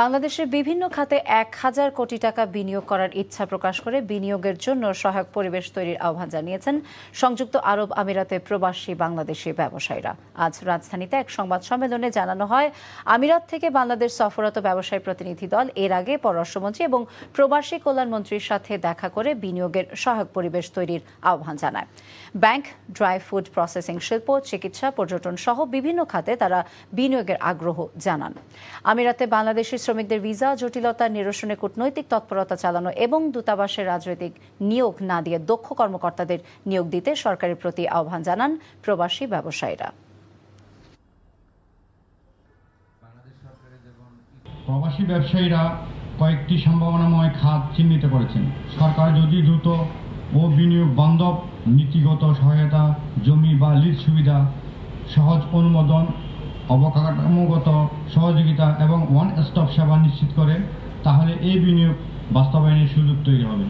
বাংলাদেশের বিভিন্ন খাতে ১,০০০ কোটি টাকা বিনিয়োগ করার ইচ্ছা প্রকাশ করে বিনিয়োগের জন্য সহায়ক পরিবেশ তৈরির আহ্বান জানিয়েছেন সংযুক্ত আরব আমিরাতে প্রবাসী বাংলাদেশি ব্যবসায়ীরা। আজ রাজধানীতে এক সংবাদ সম্মেলনে জানানো হয়, আমিরাত থেকে বাংলাদেশ সফররত ব্যবসায়ী প্রতিনিধি দল এর আগে পররাষ্ট্রমন্ত্রী এবং প্রবাসী কল্যাণমন্ত্রীর সাথে দেখা করে বিনিয়োগের সহায়ক পরিবেশ তৈরির আহ্বান জানায়। ব্যাংক, ড্রাই ফুড প্রসেসিং শিল্প, চিকিৎসা, পর্যটন সহ বিভিন্ন খাতে তারা বিনিয়োগের আগ্রহ জানান। আমিরাতে বাংলাদেশি শ্রমিকদের ভিসা জটিলতা নিরসনে কূটনৈতিক তৎপরতা চালানো এবং দূতাবাসে রাজনৈতিক নিয়োগ না দিয়ে দক্ষ কর্মকর্তাদের নিয়োগ দিতে সরকারের প্রতি আহ্বান জানান প্রবাসী ব্যবসায়ীরা। প্রবাসী ব্যবসায়ীরা কয়েকটি সম্ভাবনাময় খাত চিহ্নিত করেছেন। সরকার যদি দ্রুত ও বিনিয়োগ বান্ধব নীতিগত সহায়তা, জমি বা লিজ সুবিধা, সহজ অনুমোদন, অবকাঠামোগত সহযোগিতা এবং ওয়ান স্টপ সেবা নিশ্চিত করে, তাহলে এই বিনিয়োগ বাস্তবায়নের সুযোগ তৈরি হবে।